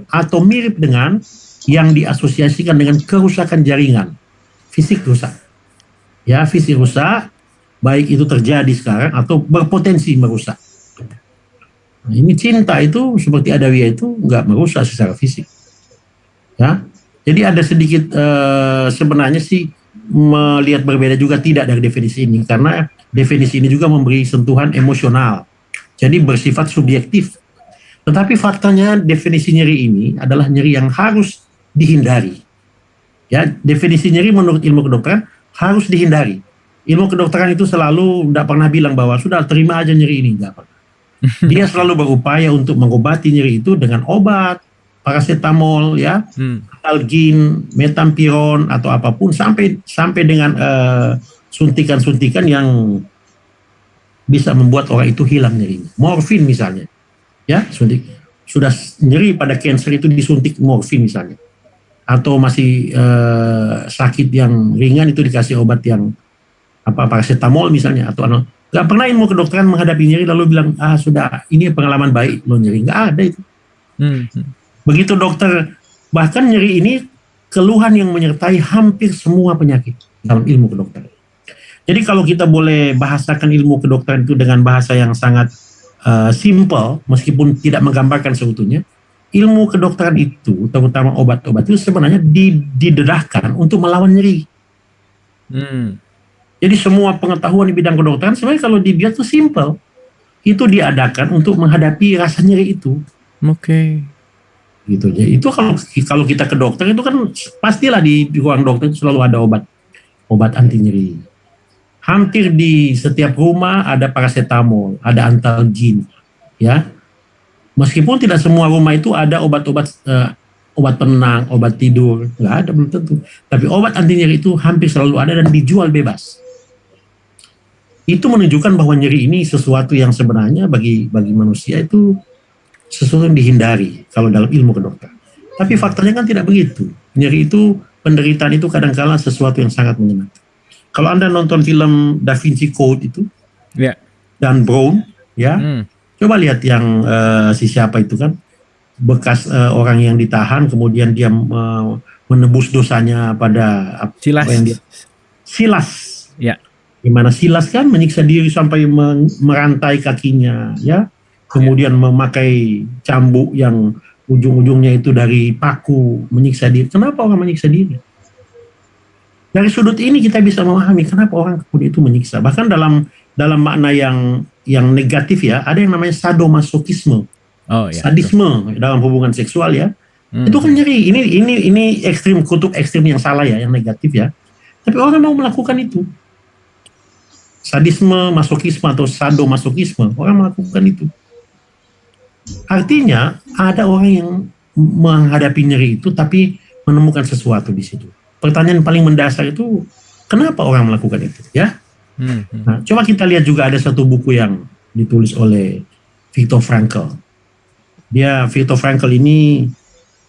atau mirip dengan yang diasosiasikan dengan kerusakan jaringan. Fisik rusak. Ya, fisik rusak, baik itu terjadi sekarang atau berpotensi merusak. Nah, ini cinta itu seperti Adawiyah itu nggak merusak secara fisik. Ya, jadi ada sedikit sebenarnya sih melihat berbeda juga tidak dari definisi ini, karena definisi ini juga memberi sentuhan emosional. Jadi bersifat subjektif. Tetapi faktanya definisi nyeri ini adalah nyeri yang harus dihindari. Ya, definisi nyeri menurut ilmu kedokteran harus dihindari. Ilmu kedokteran itu selalu tidak pernah bilang bahwa sudah terima aja nyeri ini, enggak pernah. Dia selalu berupaya untuk mengobati nyeri itu dengan obat, paracetamol, ya, Algin, metampiron atau apapun sampai dengan suntikan-suntikan yang bisa membuat orang itu hilang nyerinya. Morfin misalnya, ya, suntik. Sudah nyeri pada kanker itu disuntik morfin misalnya. Atau masih sakit yang ringan itu dikasih obat yang paracetamol misalnya, atau nggak pernah ilmu kedokteran menghadapi nyeri lalu bilang sudah ini pengalaman baik lo nyeri, nggak ada itu. Begitu dokter, bahkan nyeri ini keluhan yang menyertai hampir semua penyakit dalam ilmu kedokteran. Jadi kalau kita boleh bahasakan ilmu kedokteran itu dengan bahasa yang sangat simple, meskipun tidak menggambarkan seutuhnya, ilmu kedokteran itu, terutama obat-obat itu sebenarnya didedahkan untuk melawan nyeri. Jadi semua pengetahuan di bidang kedokteran sebenarnya kalau dibiar itu simple, itu diadakan untuk menghadapi rasa nyeri itu. Oke. Gitu ya. Itu kalau kita ke dokter itu kan pastilah di ruang dokter itu selalu ada obat anti nyeri. Hampir di setiap rumah ada paracetamol, ada Antalgin, ya. Meskipun tidak semua rumah itu ada obat-obat obat penenang, obat tidur, nggak ada, belum tentu. Tapi obat anti nyeri itu hampir selalu ada dan dijual bebas. Itu menunjukkan bahwa nyeri ini sesuatu yang sebenarnya bagi manusia itu sesuatu yang dihindari kalau dalam ilmu kedokteran. Tapi faktanya kan tidak begitu. Nyeri itu, penderitaan itu kadang-kala sesuatu yang sangat menyenangkan. Kalau Anda nonton film Da Vinci Code itu, Dan Brown, ya, coba lihat yang si siapa itu kan, bekas orang yang ditahan, kemudian dia menebus dosanya pada Silas. Ya. Dimana Silas kan menyiksa diri sampai merantai kakinya, ya. Kemudian memakai cambuk yang ujung-ujungnya itu dari paku, menyiksa diri. Kenapa orang menyiksa diri? Dari sudut ini kita bisa memahami kenapa orang kemudian itu menyiksa. Bahkan dalam makna yang negatif ya, ada yang namanya sadomasochisme. Sadisme dalam hubungan seksual ya. Itu kan nyeri. Ini ekstrim, kutub ekstrim yang salah ya, yang negatif ya. Tapi orang mau melakukan itu. Sadisme, masokisme atau sadomasochisme, orang melakukan itu. Artinya ada orang yang menghadapi nyeri itu tapi menemukan sesuatu di situ. Pertanyaan paling mendasar itu kenapa orang melakukan itu, ya? Nah, coba kita lihat juga ada satu buku yang ditulis oleh Viktor Frankl. Viktor Frankl ini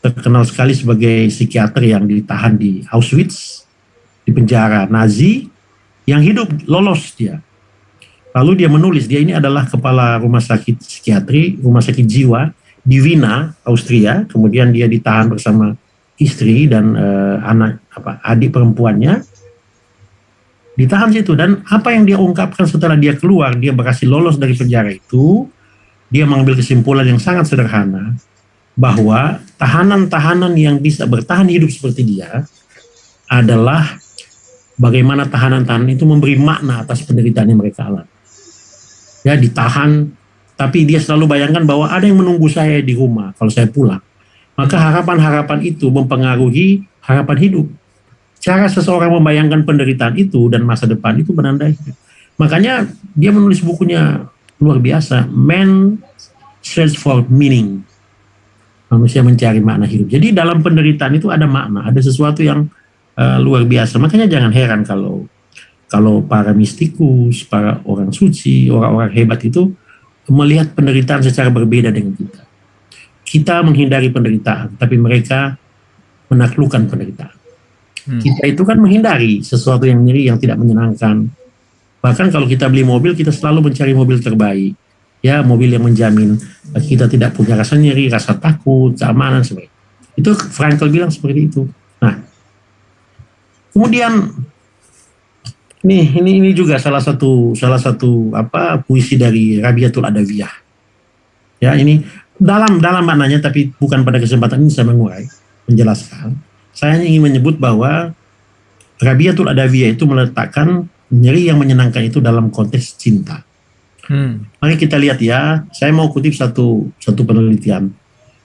terkenal sekali sebagai psikiater yang ditahan di Auschwitz, di penjara Nazi, yang hidup lolos dia. Lalu dia menulis, dia ini adalah kepala rumah sakit psikiatri, rumah sakit jiwa di Wina, Austria. Kemudian dia ditahan bersama istri dan adik perempuannya, ditahan situ. Dan apa yang dia ungkapkan setelah dia keluar, dia berhasil lolos dari penjara itu, dia mengambil kesimpulan yang sangat sederhana, bahwa tahanan-tahanan yang bisa bertahan hidup seperti dia adalah bagaimana tahanan-tahanan itu memberi makna atas penderitaan yang mereka alami. Ya, ditahan, tapi dia selalu bayangkan bahwa ada yang menunggu saya di rumah kalau saya pulang. Maka harapan-harapan itu mempengaruhi harapan hidup. Cara seseorang membayangkan penderitaan itu dan masa depan itu menandai hidup. Makanya dia menulis bukunya luar biasa, Man Search for Meaning. Manusia mencari makna hidup. Jadi dalam penderitaan itu ada makna, ada sesuatu yang luar biasa. Makanya jangan heran kalau para mistikus, para orang suci, orang-orang hebat itu melihat penderitaan secara berbeda dengan kita. Kita menghindari penderitaan, tapi mereka menaklukkan penderitaan. Kita itu kan menghindari sesuatu yang nyeri, yang tidak menyenangkan. Bahkan kalau kita beli mobil, kita selalu mencari mobil terbaik. Ya, mobil yang menjamin kita tidak punya rasa nyeri, rasa takut, keamanan seperti itu. Frankl bilang seperti itu. Nah, kemudian ini juga salah satu puisi dari Rabiatul Adawiyah. Ya, ini dalam maknanya, tapi bukan pada kesempatan ini saya menjelaskan. Saya hanya ingin menyebut bahwa Rabiatul Adawiyah itu meletakkan nyeri yang menyenangkan itu dalam konteks cinta. Mari kita lihat ya, saya mau kutip satu penelitian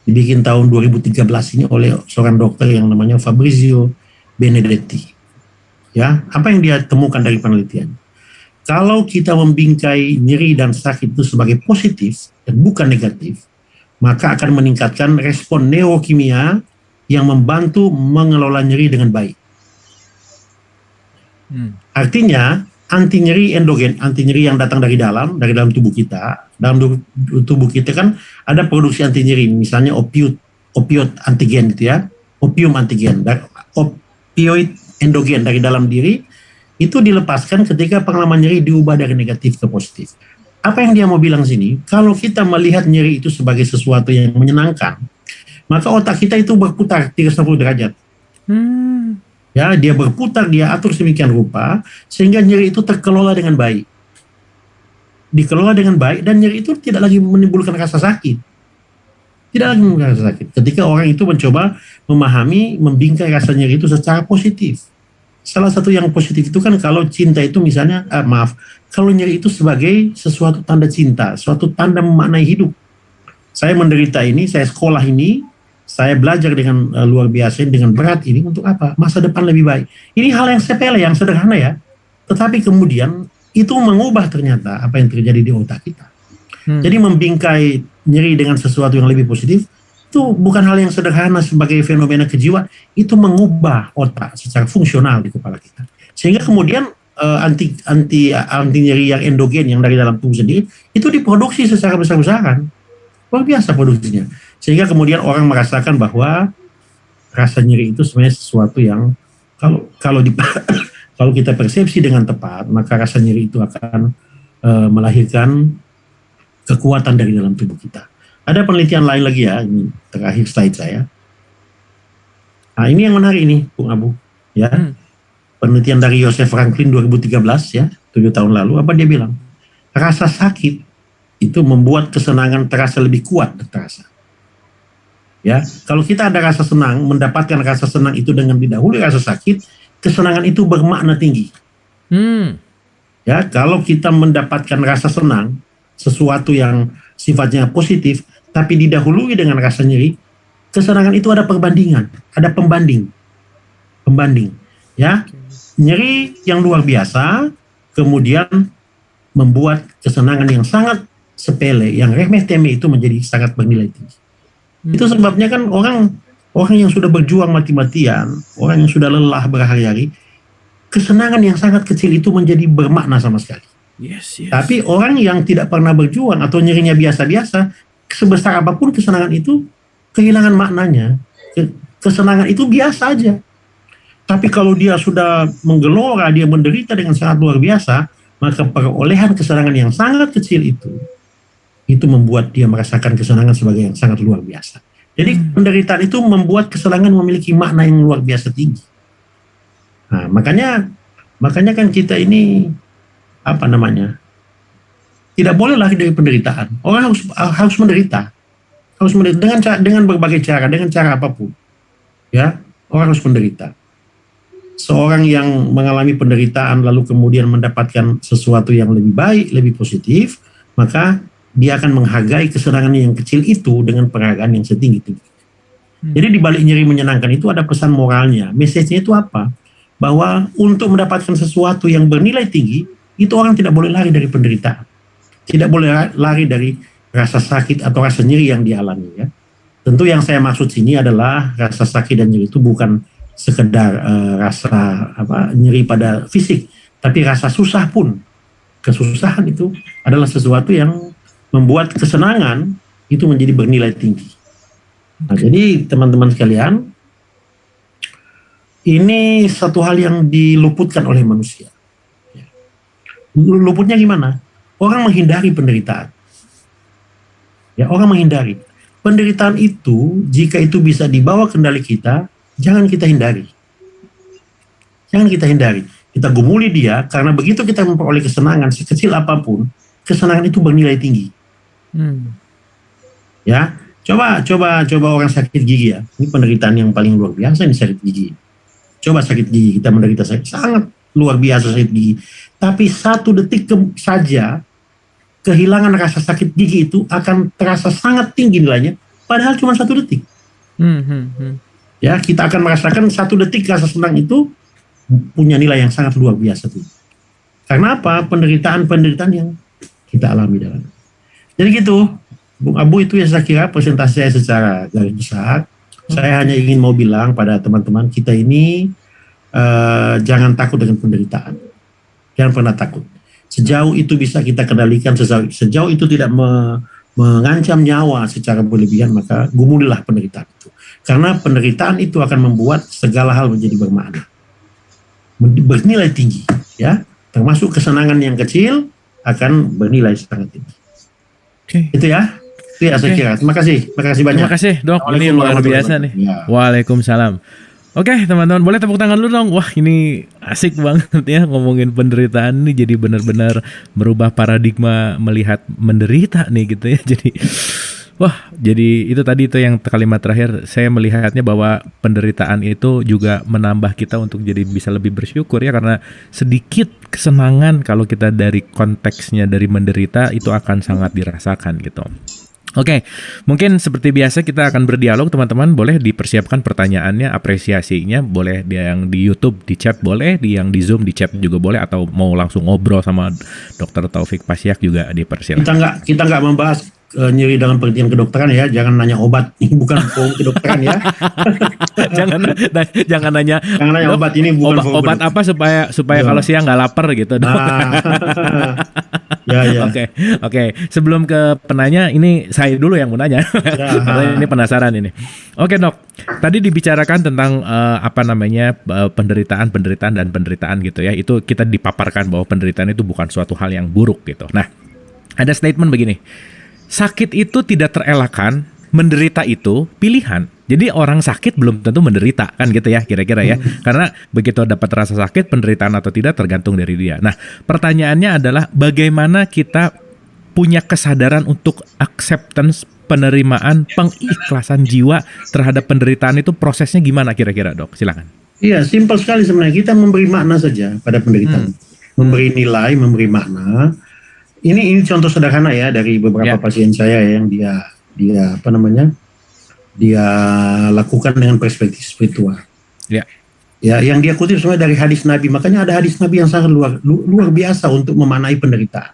dibikin tahun 2013 ini oleh seorang dokter yang namanya Fabrizio Benedetti. Ya, apa yang dia temukan dari penelitian? Kalau kita membingkai nyeri dan sakit itu sebagai positif dan bukan negatif, maka akan meningkatkan respon neurokimia yang membantu mengelola nyeri dengan baik. Artinya, anti nyeri endogen, anti nyeri yang datang dari dalam tubuh kita. Dalam tubuh kita kan ada produksi anti nyeri, misalnya opioid antigen gitu ya, opium antigen, opioid endogen dari dalam diri itu dilepaskan ketika pengalaman nyeri diubah dari negatif ke positif. Apa yang dia mau bilang sini? Kalau kita melihat nyeri itu sebagai sesuatu yang menyenangkan, maka otak kita itu berputar 360 derajat. Ya, dia berputar, dia atur sedemikian rupa sehingga nyeri itu terkelola dengan baik. Dikelola dengan baik dan nyeri itu tidak lagi menimbulkan rasa sakit. Tidak lagi menimbulkan rasa sakit. Ketika orang itu mencoba memahami, membingkai rasa nyeri itu secara positif. Salah satu yang positif itu kan kalau cinta itu misalnya, kalau nyeri itu sebagai sesuatu tanda cinta, suatu tanda memaknai hidup. Saya menderita ini, saya sekolah ini, saya belajar dengan luar biasa, dengan berat ini untuk apa? Masa depan lebih baik. Ini hal yang sepele, yang sederhana ya. Tetapi kemudian itu mengubah ternyata apa yang terjadi di otak kita. Jadi membingkai nyeri dengan sesuatu yang lebih positif, itu bukan hal yang sederhana sebagai fenomena kejiwaan. Itu mengubah otak secara fungsional di kepala kita. Sehingga kemudian anti nyeri yang endogen yang dari dalam tubuh sendiri, itu diproduksi secara besar-besaran. Luar biasa produksinya. Sehingga kemudian orang merasakan bahwa rasa nyeri itu sebenarnya sesuatu yang kalau kita persepsi dengan tepat, maka rasa nyeri itu akan melahirkan kekuatan dari dalam tubuh kita. Ada penelitian lain lagi ya, ini terakhir slide saya. Nah, ini yang menarik ini, Bung Abu. Ya, penelitian dari Joseph Franklin 2013 ya, 7 tahun lalu. Apa dia bilang? Rasa sakit itu membuat kesenangan terasa lebih kuat dan terasa. Ya, kalau kita ada rasa senang, mendapatkan rasa senang itu dengan didahului rasa sakit, kesenangan itu bermakna tinggi. Ya, kalau kita mendapatkan rasa senang, sesuatu yang sifatnya positif, tapi didahului dengan rasa nyeri, kesenangan itu ada perbandingan, ada pembanding. Ya, nyeri yang luar biasa, kemudian membuat kesenangan yang sangat sepele, yang remeh-temeh itu menjadi sangat bernilai tinggi. Itu sebabnya kan orang yang sudah berjuang mati-matian, orang yang sudah lelah berhari-hari, kesenangan yang sangat kecil itu menjadi bermakna sama sekali. Yes. Tapi orang yang tidak pernah berjuang atau nyerinya biasa-biasa, sebesar apapun kesenangan itu kehilangan maknanya. Kesenangan itu biasa aja. Tapi kalau dia sudah menggelora, dia menderita dengan sangat luar biasa, maka perolehan kesenangan yang sangat kecil itu membuat dia merasakan kesenangan sebagai yang sangat luar biasa. Jadi penderitaan itu membuat kesenangan memiliki makna yang luar biasa tinggi. Nah, makanya kan kita ini tidak boleh lari dari penderitaan. Orang harus menderita, dengan berbagai cara, dengan cara apapun. Ya, orang harus menderita. Seorang yang mengalami penderitaan lalu kemudian mendapatkan sesuatu yang lebih baik, lebih positif, maka dia akan menghargai kesenangan yang kecil itu dengan penghargaan yang setinggi-tinggi. Jadi di balik nyeri menyenangkan itu ada pesan moralnya. Message-nya itu apa? Bahwa untuk mendapatkan sesuatu yang bernilai tinggi, itu orang tidak boleh lari dari penderitaan. Tidak boleh lari dari rasa sakit atau rasa nyeri yang dialami. Ya. Tentu yang saya maksud sini adalah rasa sakit dan nyeri itu bukan sekedar rasa nyeri pada fisik, tapi rasa susah pun. Kesusahan itu adalah sesuatu yang membuat kesenangan itu menjadi bernilai tinggi. Nah, jadi teman-teman sekalian, ini satu hal yang diluputkan oleh manusia. Luputnya gimana? Orang menghindari penderitaan. Ya, orang menghindari. Penderitaan itu, jika itu bisa dibawa kendali kita, jangan kita hindari. Jangan kita hindari. Kita gumuli dia, karena begitu kita memperoleh kesenangan, sekecil apapun, kesenangan itu bernilai tinggi. Ya, coba orang sakit gigi ya. Ini penderitaan yang paling luar biasa, ini sakit gigi. Coba sakit gigi, kita menderita sakit, sangat luar biasa sakit gigi. Tapi 1 detik saja, kehilangan rasa sakit gigi itu akan terasa sangat tinggi nilainya, padahal cuma 1 detik. Ya, kita akan merasakan 1 detik rasa senang itu punya nilai yang sangat luar biasa tuh. Karena apa? Penderitaan yang kita alami dalam. Jadi gitu, Bung Abu, itu yang saya kira presentasi saya secara garis besar. Saya hanya ingin mau bilang pada teman-teman kita ini jangan takut dengan penderitaan. Jangan pernah takut. Sejauh itu bisa kita kendalikan, sejauh itu tidak mengancam nyawa secara berlebihan, maka gumulilah penderitaan itu. Karena penderitaan itu akan membuat segala hal menjadi bermakna, bernilai tinggi, ya. Termasuk kesenangan yang kecil akan bernilai sangat tinggi. Itu ya. Itu ya saya kira. Terima kasih banyak. Terima kasih, Dok. Ini luar biasa nih. Ya. Waalaikumsalam. Oke, teman-teman, boleh tepuk tangan dulu dong. Wah, ini asik banget ya ngomongin penderitaan nih, jadi benar-benar merubah paradigma melihat menderita nih gitu ya. Jadi itu tadi itu yang kalimat terakhir, saya melihatnya bahwa penderitaan itu juga menambah kita untuk jadi bisa lebih bersyukur ya, karena sedikit kesenangan kalau kita dari konteksnya dari menderita itu akan sangat dirasakan gitu. Oke, mungkin seperti biasa kita akan berdialog teman-teman, boleh dipersiapkan pertanyaannya, apresiasinya, boleh dia yang di YouTube di chat boleh, yang di Zoom di chat juga boleh, atau mau langsung ngobrol sama Dr. Taufik Pasyak juga dipersilakan. Kita nggak membahas nyeri dalam pengertian kedokteran ya, jangan nanya obat, ini bukan forum kedokteran ya. jangan nanya obat, ini bukan obat apa supaya kalau siang nggak lapar gitu. Ya. Oke. Sebelum ke penanya, ini saya dulu yang mau nanya. Karena ini penasaran ini. Oke, Dok. Tadi dibicarakan tentang penderitaan gitu ya. Itu kita dipaparkan bahwa penderitaan itu bukan suatu hal yang buruk gitu. Nah, ada statement begini. Sakit itu tidak terelakkan, menderita itu pilihan. Jadi orang sakit belum tentu menderita kan gitu ya kira-kira ya. Karena begitu dapat rasa sakit, penderitaan atau tidak tergantung dari dia. Nah, pertanyaannya adalah bagaimana kita punya kesadaran untuk acceptance, penerimaan, pengikhlasan jiwa terhadap penderitaan itu, prosesnya gimana kira-kira, Dok? Silakan. Iya, simpel sekali sebenarnya. Kita memberi makna saja pada penderitaan. Memberi nilai, memberi makna. Ini contoh sederhana ya dari beberapa pasien saya yang dia lakukan dengan perspektif spiritual. Ya, yang dia kutip sebenarnya dari hadis Nabi. Makanya ada hadis Nabi yang sangat luar biasa untuk memaknai penderitaan.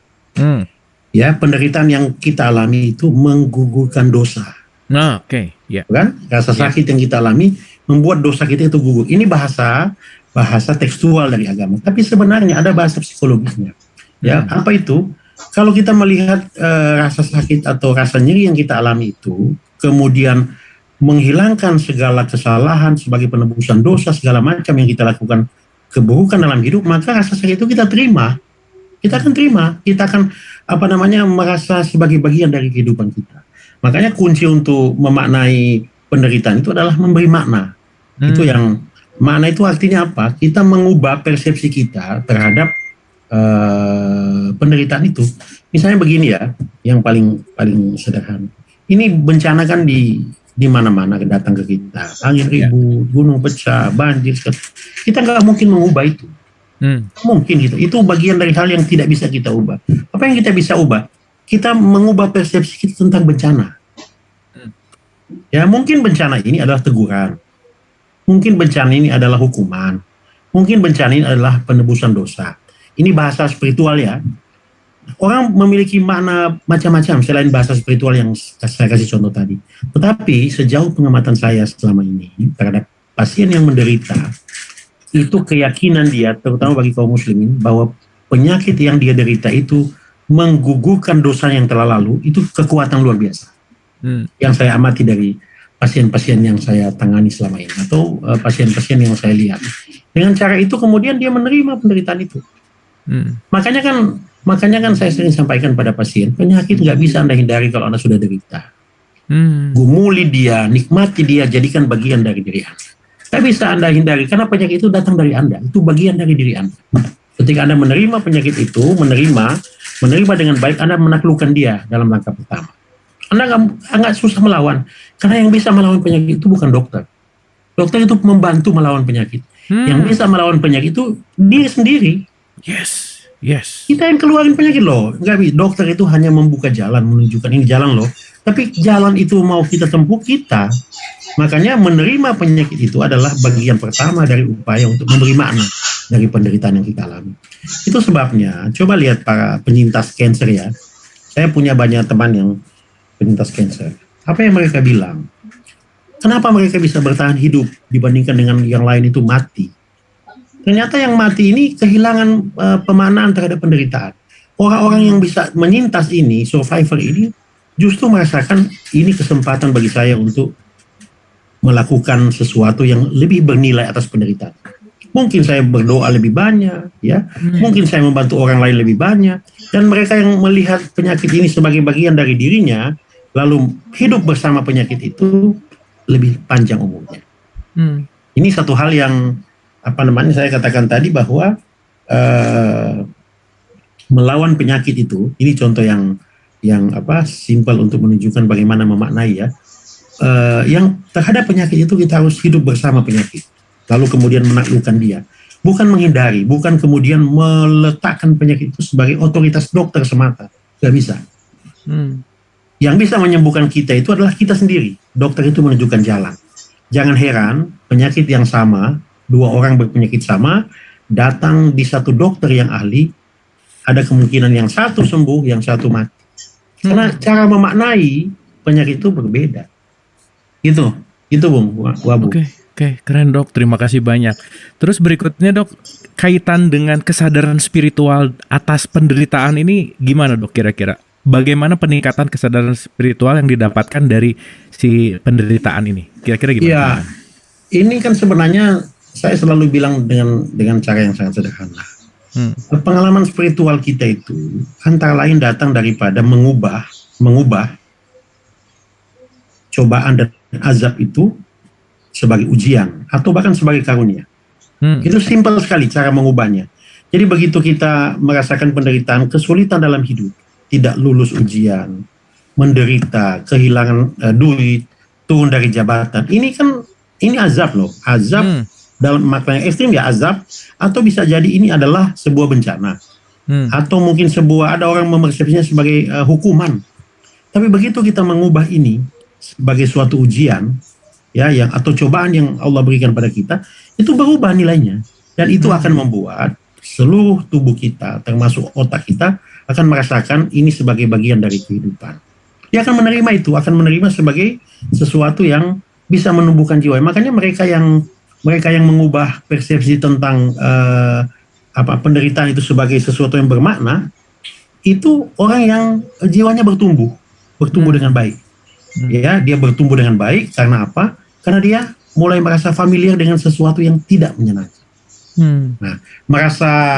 Ya, penderitaan yang kita alami itu menggugurkan dosa. Kan? Rasa sakit yang kita alami membuat dosa kita itu gugur. Ini bahasa tekstual dari agama. Tapi sebenarnya ada bahasa psikologisnya. Ya, apa itu? Kalau kita melihat rasa sakit atau rasa nyeri yang kita alami itu, kemudian menghilangkan segala kesalahan sebagai penebusan dosa, segala macam yang kita lakukan, keburukan dalam hidup, maka rasa sakit itu kita terima. Kita akan terima. Kita akan merasa sebagai bagian dari kehidupan kita. Makanya kunci untuk memaknai penderitaan itu adalah memberi makna. Itu yang makna itu artinya apa? Kita mengubah persepsi kita terhadap penderitaan itu. Misalnya begini ya, yang paling sederhana. Ini bencana kan di mana-mana datang ke kita. Angin ribut, gunung pecah, banjir. Kita nggak mungkin mengubah itu. Mungkin gitu. Itu bagian dari hal yang tidak bisa kita ubah. Apa yang kita bisa ubah? Kita mengubah persepsi kita tentang bencana. Ya, mungkin bencana ini adalah teguran. Mungkin bencana ini adalah hukuman. Mungkin bencana ini adalah penebusan dosa. Ini bahasa spiritual ya. Orang memiliki makna macam-macam selain bahasa spiritual yang saya kasih contoh tadi. Tetapi sejauh pengamatan saya selama ini terhadap pasien yang menderita, itu keyakinan dia, terutama bagi kaum muslimin, bahwa penyakit yang dia derita itu menggugurkan dosa yang telah lalu, itu kekuatan luar biasa. Yang saya amati dari pasien-pasien yang saya tangani selama ini, atau pasien-pasien yang saya lihat. Dengan cara itu kemudian dia menerima penderitaan itu. Makanya kan Makanya kan saya sering sampaikan pada pasien, penyakit nggak bisa Anda hindari kalau Anda sudah derita. Gumuli dia, nikmati dia, jadikan bagian dari diri Anda. Nggak bisa Anda hindari, karena penyakit itu datang dari Anda, itu bagian dari diri Anda. Ketika Anda menerima penyakit itu, menerima dengan baik, Anda menaklukkan dia dalam langkah pertama. Anda nggak susah melawan, karena yang bisa melawan penyakit itu bukan dokter. Dokter itu membantu melawan penyakit. Yang bisa melawan penyakit itu diri sendiri. Yes. Kita yang keluarin penyakit loh. Dokter itu hanya membuka jalan, menunjukkan ini jalan loh. Tapi jalan itu mau kita tempuh kita. Makanya menerima penyakit itu adalah bagian pertama dari upaya untuk memberi makna dari penderitaan yang kita alami. Itu sebabnya, coba lihat para penyintas kanker ya. Saya punya banyak teman yang penyintas kanker. Apa yang mereka bilang? Kenapa mereka bisa bertahan hidup dibandingkan dengan yang lain itu mati? Ternyata yang mati ini kehilangan pemaknaan terhadap penderitaan. Orang-orang yang bisa menyintas ini, survivor ini, justru merasakan ini kesempatan bagi saya untuk melakukan sesuatu yang lebih bernilai atas penderitaan. Mungkin saya berdoa lebih banyak, ya. Mungkin saya membantu orang lain lebih banyak. Dan mereka yang melihat penyakit ini sebagai bagian dari dirinya, lalu hidup bersama penyakit itu lebih panjang umurnya. Ini satu hal yang saya katakan tadi bahwa melawan penyakit itu, ini contoh yang simpel untuk menunjukkan bagaimana memaknai ya. Yang terhadap penyakit itu kita harus hidup bersama penyakit, lalu kemudian menaklukkan dia, bukan menghindari, bukan kemudian meletakkan penyakit itu sebagai otoritas dokter semata, nggak bisa. Yang bisa menyembuhkan kita itu adalah kita sendiri. Dokter itu menunjukkan jalan. Jangan heran penyakit yang sama, dua orang berpenyakit sama, datang di satu dokter yang ahli, ada kemungkinan yang satu sembuh, yang satu mati. Karena cara memaknai penyakit itu berbeda. Itu Bung Wabu. Oke, keren Dok, terima kasih banyak. Terus berikutnya Dok, kaitan dengan kesadaran spiritual atas penderitaan ini gimana Dok kira-kira? Bagaimana peningkatan kesadaran spiritual yang didapatkan dari si penderitaan ini? Kira-kira gimana? Ya, ini kan sebenarnya saya selalu bilang dengan cara yang sangat sederhana. Pengalaman spiritual kita itu antara lain datang daripada mengubah cobaan dan azab itu sebagai ujian atau bahkan sebagai karunia. Itu simpel sekali cara mengubahnya. Jadi begitu kita merasakan penderitaan, kesulitan dalam hidup, tidak lulus ujian, menderita, kehilangan duit, turun dari jabatan, ini azab loh. Azab dalam makna yang ekstrim ya azab, atau bisa jadi ini adalah sebuah bencana, atau mungkin ada orang memersepsinya sebagai hukuman. Tapi begitu kita mengubah ini sebagai suatu ujian, ya, atau cobaan yang Allah berikan pada kita, itu berubah nilainya, dan itu akan membuat seluruh tubuh kita, termasuk otak kita, akan merasakan ini sebagai bagian dari kehidupan. Dia akan menerima itu, akan menerima sebagai sesuatu yang bisa menumbuhkan jiwa. Makanya mereka yang mengubah persepsi tentang penderitaan itu sebagai sesuatu yang bermakna, itu orang yang jiwanya bertumbuh dengan baik. Ya, dia bertumbuh dengan baik karena apa? Karena dia mulai merasa familiar dengan sesuatu yang tidak menyenangkan. Nah,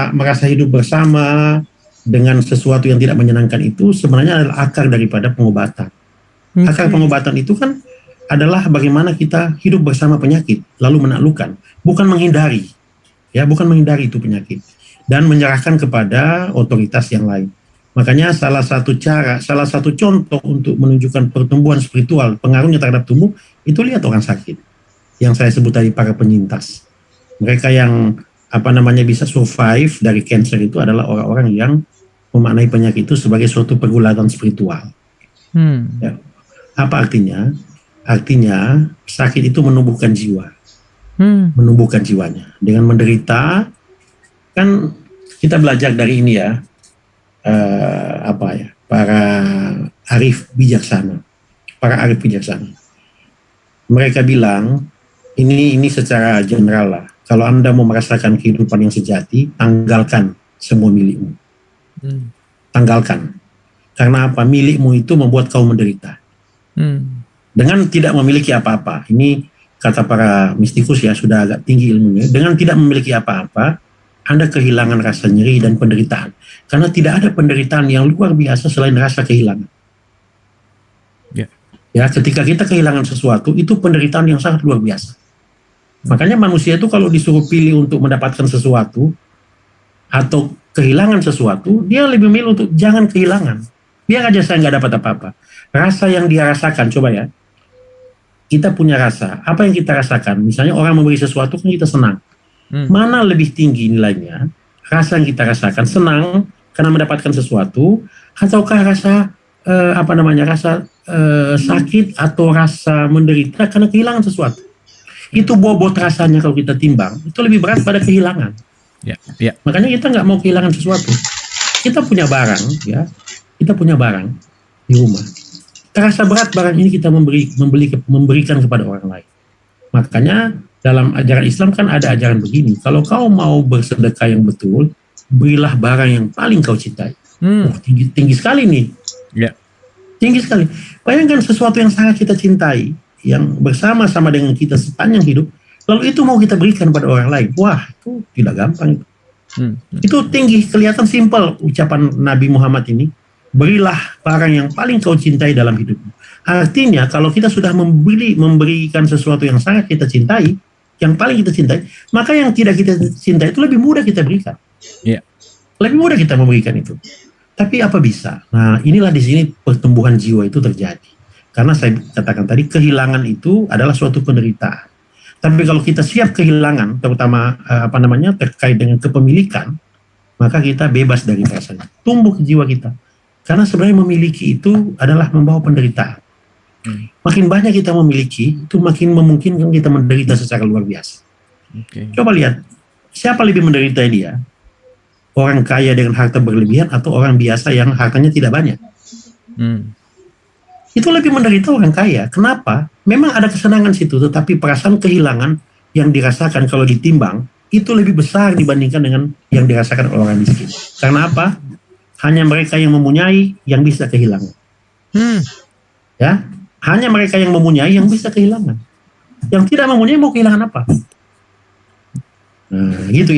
merasa hidup bersama dengan sesuatu yang tidak menyenangkan itu sebenarnya adalah akar daripada pengobatan. Akar pengobatan itu kan adalah bagaimana kita hidup bersama penyakit, lalu menaklukkan, bukan menghindari. Ya, bukan menghindari itu penyakit dan menyerahkan kepada otoritas yang lain. Makanya salah satu contoh untuk menunjukkan pertumbuhan spiritual, pengaruhnya terhadap tubuh, itu lihat orang sakit. Yang saya sebut tadi para penyintas. Mereka yang bisa survive dari kanker itu adalah orang-orang yang memaknai penyakit itu sebagai suatu pergulatan spiritual. Ya. Apa artinya? Artinya sakit itu menumbuhkan jiwa. Menumbuhkan jiwanya. Dengan menderita, kan kita belajar dari ini ya, para arif bijaksana. Mereka bilang ini secara general lah. Kalau Anda mau merasakan kehidupan yang sejati, tanggalkan semua milikmu. Tanggalkan. Karena apa? Milikmu itu membuat kau menderita. Dengan tidak memiliki apa-apa. Ini kata para mistikus ya, sudah agak tinggi ilmunya. Dengan tidak memiliki apa-apa, Anda kehilangan rasa nyeri dan penderitaan. Karena tidak ada penderitaan yang luar biasa selain rasa kehilangan. Ya, ketika kita kehilangan sesuatu, itu penderitaan yang sangat luar biasa. Makanya manusia itu kalau disuruh pilih untuk mendapatkan sesuatu atau kehilangan sesuatu, dia lebih memilih untuk jangan kehilangan. Biar aja saya nggak dapat apa-apa. Rasa yang dia rasakan, coba ya. Kita punya rasa. Apa yang kita rasakan? Misalnya orang memberi sesuatu, kan kita senang. Mana lebih tinggi nilainya? Rasa yang kita rasakan senang karena mendapatkan sesuatu, ataukah rasa rasa sakit atau rasa menderita karena kehilangan sesuatu? Itu bobot rasanya kalau kita timbang, itu lebih berat pada kehilangan. Makanya kita nggak mau kehilangan sesuatu. Kita punya barang, ya, kita punya barang di rumah. Terasa berat barang ini kita memberikan kepada orang lain. Makanya dalam ajaran Islam kan ada ajaran begini, kalau kau mau bersedekah yang betul, berilah barang yang paling kau cintai. Tinggi sekali nih. Tinggi sekali. Bayangkan sesuatu yang sangat kita cintai, yang bersama-sama dengan kita sepanjang hidup, lalu itu mau kita berikan pada orang lain. Wah, itu tidak gampang. Itu tinggi, kelihatan simpel ucapan Nabi Muhammad ini. Berilah barang yang paling kau cintai dalam hidupmu. Artinya kalau kita sudah memberikan sesuatu yang sangat kita cintai, yang paling kita cintai, maka yang tidak kita cintai itu lebih mudah kita berikan. Lebih mudah kita memberikan itu. Tapi apa bisa? Nah, inilah di sini pertumbuhan jiwa itu terjadi. Karena saya katakan tadi, kehilangan itu adalah suatu penderitaan. Tapi kalau kita siap kehilangan, terutama terkait dengan kepemilikan, maka kita bebas dari perasaan. Tumbuh jiwa kita. Karena sebenarnya memiliki itu adalah membawa penderitaan. Makin banyak kita memiliki, itu makin memungkinkan kita menderita secara luar biasa. Coba lihat, siapa lebih menderita dia? Orang kaya dengan harta berlebihan atau orang biasa yang hartanya tidak banyak? Itu lebih menderita orang kaya. Kenapa? Memang ada kesenangan situ, tetapi perasaan kehilangan yang dirasakan kalau ditimbang itu lebih besar dibandingkan dengan yang dirasakan oleh orang miskin. Karena apa? Hanya mereka yang mempunyai yang bisa kehilangan. Ya, hanya mereka yang mempunyai yang bisa kehilangan. Yang tidak mempunyai mau kehilangan apa? Nah, gitu.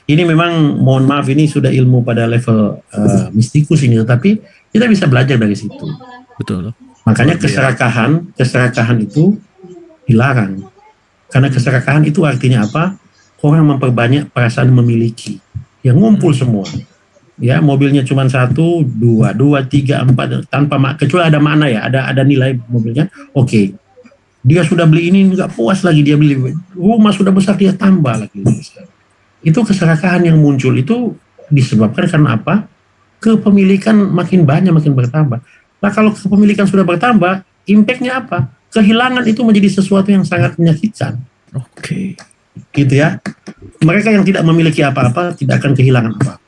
Ini memang, mohon maaf, ini sudah ilmu pada level mistikus ini, tetapi kita bisa belajar dari situ. Betul. Makanya keserakahan itu dilarang. Karena keserakahan itu artinya apa? Orang memperbanyak perasaan memiliki, yang ngumpul semua. Ya, mobilnya cuma 1, 2, 3, 4 tanpa kecuali ada makna ya, ada nilai mobilnya. Oke. Dia sudah beli ini, nggak puas lagi dia beli rumah sudah besar, dia tambah lagi. Itu keserakahan yang muncul itu disebabkan karena apa? Kepemilikan makin banyak, makin bertambah. Nah, kalau kepemilikan sudah bertambah, impact-nya apa? Kehilangan itu menjadi sesuatu yang sangat menyakitkan. Gitu ya. Mereka yang tidak memiliki apa-apa tidak akan kehilangan apa-apa.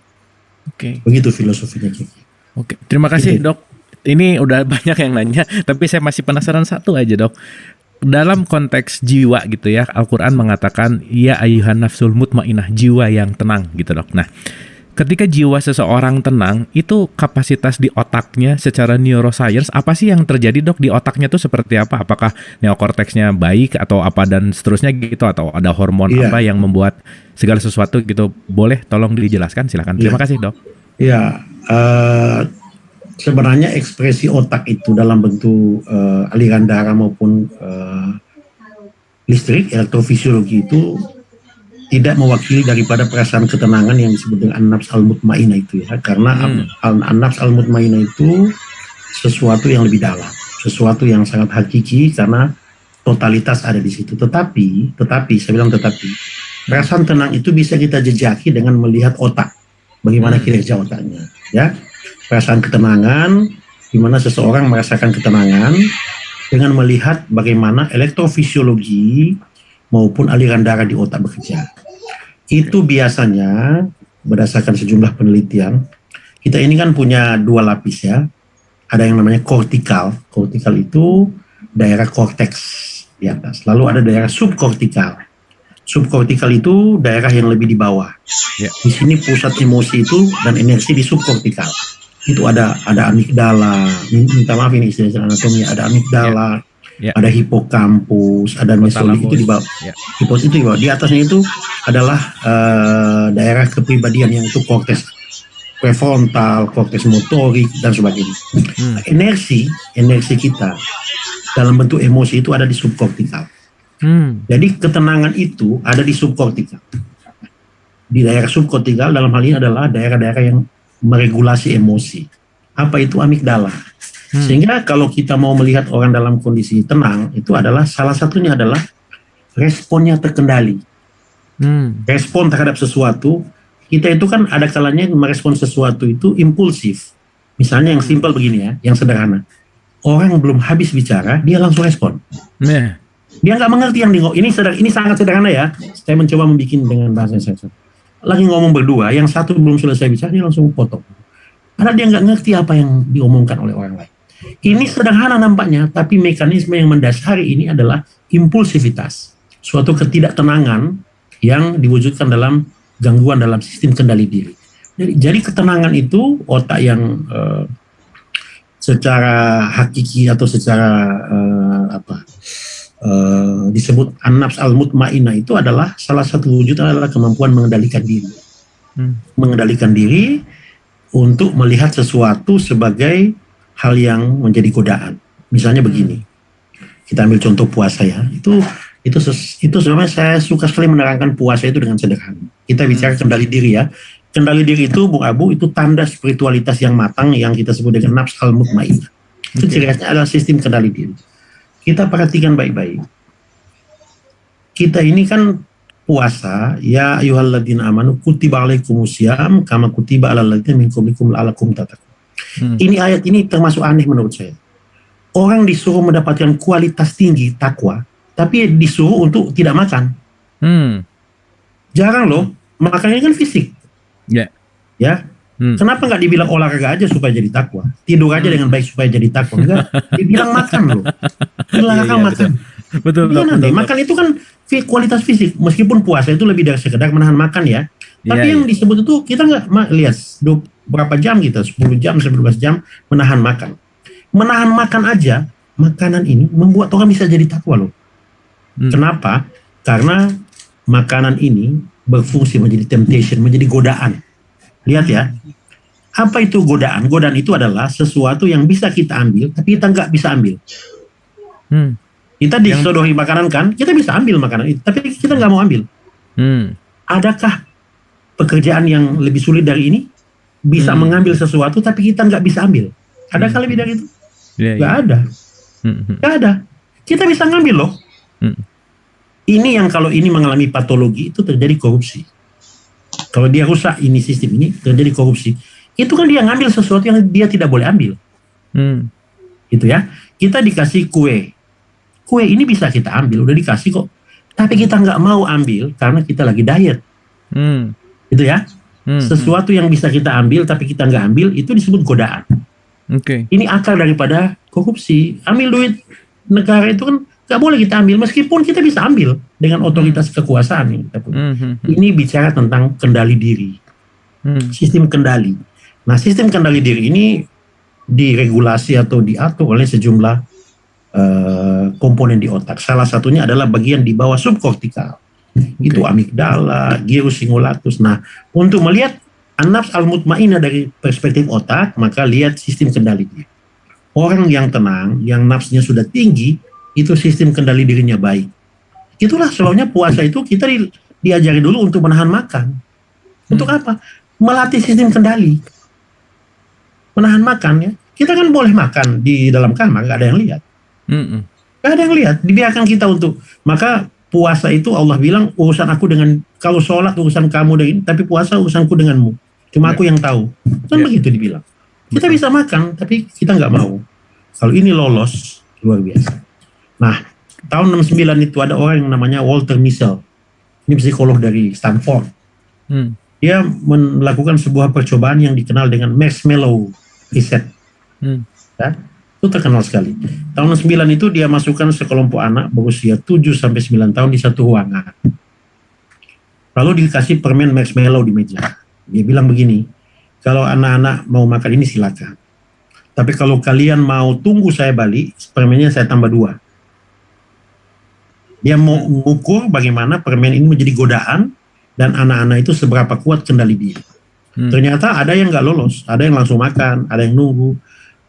Begitu filosofinya. Terima kasih, Dok. Ini udah banyak yang nanya, tapi saya masih penasaran satu aja, Dok. Dalam konteks jiwa gitu ya, Al-Quran mengatakan ya ayyuhan nafsul mutmainah, jiwa yang tenang gitu, Dok. Nah, ketika jiwa seseorang tenang, itu kapasitas di otaknya secara neuroscience, apa sih yang terjadi, Dok? Di otaknya tuh seperti apa? Apakah neokorteksnya baik atau apa dan seterusnya gitu, atau ada hormon apa yang membuat segala sesuatu gitu? Boleh tolong dijelaskan, silakan. Terima kasih, Dok. Sebenarnya ekspresi otak itu dalam bentuk aliran darah maupun listrik, elektrofisiologi itu tidak mewakili daripada perasaan ketenangan yang disebut dengan an-nafs al-mutmainah itu ya. Karena an-nafs al-mutmainah itu sesuatu yang lebih dalam, sesuatu yang sangat hakiki karena totalitas ada di situ. Tetapi saya bilang perasaan tenang itu bisa kita jejaki dengan melihat otak, bagaimana kinerja otaknya ya. Perasaan ketenangan, di mana seseorang merasakan ketenangan dengan melihat bagaimana elektrofisiologi maupun aliran darah di otak bekerja. Itu biasanya berdasarkan sejumlah penelitian, kita ini kan punya 2 lapis ya. Ada yang namanya kortikal. Kortikal itu daerah korteks di atas. Lalu ada daerah subkortikal. Subkortikal itu daerah yang lebih di bawah. Di sini pusat emosi itu dan energi di subkortikal. Itu ada amigdala, minta maaf ini istilah anatomi, ada amigdala, Ya. Ada hipokampus, ada mesolit itu di bawah. Ya. Hipokampus itu di bawah. Di atasnya itu adalah daerah kepribadian yang itu korteks prefrontal, korteks motorik dan sebagainya. Energi kita dalam bentuk emosi itu ada di subkortikal. Jadi ketenangan itu ada di subkortikal. Di daerah subkortikal dalam hal ini adalah daerah-daerah yang meregulasi emosi. Apa itu amigdala? Sehingga kalau kita mau melihat orang dalam kondisi tenang, itu adalah salah satunya adalah responnya terkendali. Respon terhadap sesuatu, kita itu kan ada kalanya merespon sesuatu itu impulsif. Misalnya yang simpel begini ya, yang sederhana. Orang belum habis bicara, dia langsung respon. Dia nggak mengerti yang ini sangat sederhana ya. Saya mencoba membuat dengan bahasa saya. Lagi ngomong berdua, yang satu belum selesai bicara, dia langsung potong. Karena dia nggak ngerti apa yang diomongkan oleh orang lain. Ini sederhana nampaknya, tapi mekanisme yang mendasari ini adalah impulsivitas. Suatu ketidaktenangan yang diwujudkan dalam gangguan dalam sistem kendali diri. Jadi ketenangan itu otak yang secara hakiki atau secara disebut an-nafs al-mutmainnah itu adalah salah satu wujud adalah kemampuan mengendalikan diri. Mengendalikan diri untuk melihat sesuatu sebagai hal yang menjadi godaan. Misalnya begini. Kita ambil contoh puasa ya. Itu sebenarnya saya suka sekali menerangkan puasa itu dengan sederhana. Kita bicara kendali diri ya. Kendali diri itu Bung Abu itu tanda spiritualitas yang matang yang kita sebut dengan nafs al-mutmainnah. Itu ciri khasnya adalah sistem kendali diri. Kita perhatikan baik-baik. Kita ini kan puasa, ya ayyuhalladzina amanu kutiba alaikumusiyam kama kutiba alal ladzina min qablikum la'allakum tattaqun. Ini ayat ini termasuk aneh menurut saya. Orang disuruh mendapatkan kualitas tinggi takwa, tapi disuruh untuk tidak makan. Jarang loh, makannya kan fisik. Ya. Kenapa nggak dibilang olahraga aja supaya jadi takwa? Tidur aja dengan baik supaya jadi takwa? Enggak, dibilang makan loh. Dilarang makan. Betul. Makan itu kan kualitas fisik. Meskipun puasa itu lebih dari sekedar menahan makan ya. Tapi yang disebut itu kita nggak lihat berapa jam kita, 10 jam, 11 jam menahan makan. Menahan makan aja, makanan ini membuat orang bisa jadi takwa loh. Kenapa? Karena makanan ini berfungsi menjadi temptation, menjadi godaan. Lihat ya, apa itu godaan? Godaan itu adalah sesuatu yang bisa kita ambil, tapi kita nggak bisa ambil. Kita disodohi makanan kan, kita bisa ambil makanan itu, tapi kita nggak mau ambil. Adakah pekerjaan yang lebih sulit dari ini? Bisa mengambil sesuatu, tapi kita nggak bisa ambil. Adakah lebih dari itu? Nggak ada. Nggak ada. Kita bisa ngambil loh. Ini yang kalau ini mengalami patologi, itu terjadi korupsi. Kalau dia rusak ini sistem ini terjadi korupsi, itu kan dia ngambil sesuatu yang dia tidak boleh ambil. Gitu ya. Kita dikasih kue ini bisa kita ambil, udah dikasih kok, tapi kita nggak mau ambil karena kita lagi diet. Gitu ya. Sesuatu yang bisa kita ambil tapi kita nggak ambil itu disebut godaan. Ini akar daripada korupsi. Ambil duit negara itu kan nggak boleh kita ambil, meskipun kita bisa ambil dengan otoritas kekuasaan yang kita punya. Ini bicara tentang kendali diri, sistem kendali. Nah, sistem kendali diri ini diregulasi atau diatur oleh sejumlah komponen di otak. Salah satunya adalah bagian di bawah subkortikal. Itu amigdala, gyrus singulatus. Nah, untuk melihat an-nafs al-mutmainnah dari perspektif otak, maka lihat sistem kendali diri. Orang yang tenang, yang nafsnya sudah tinggi, itu sistem kendali dirinya baik. Itulah sebabnya puasa itu kita diajari dulu untuk menahan makan. Untuk apa? Melatih sistem kendali. Menahan makan ya. Kita kan boleh makan di dalam kamar, gak ada yang lihat. Gak ada yang lihat. Dibiarkan kita untuk. Maka puasa itu Allah bilang urusan aku dengan, kalau sholat urusan kamu dengan, tapi puasa urusanku denganmu. Cuma aku yang tahu. Kan begitu dibilang. Kita bisa makan, tapi kita nggak mau. Kalau ini lolos, luar biasa. Nah, tahun 69 itu ada orang yang namanya Walter Mischel. Ini psikolog dari Stanford. Dia melakukan sebuah percobaan yang dikenal dengan marshmallow reset. Ya, itu terkenal sekali. Tahun 69 itu dia masukkan sekelompok anak berusia 7-9 tahun di satu ruangan. Lalu dikasih permen marshmallow di meja. Dia bilang begini, kalau anak-anak mau makan ini silakan. Tapi kalau kalian mau tunggu saya balik, permennya saya tambah 2. Dia mau mengukur bagaimana permen ini menjadi godaan dan anak-anak itu seberapa kuat kendali diri. Ternyata ada yang nggak lolos, ada yang langsung makan, ada yang nunggu.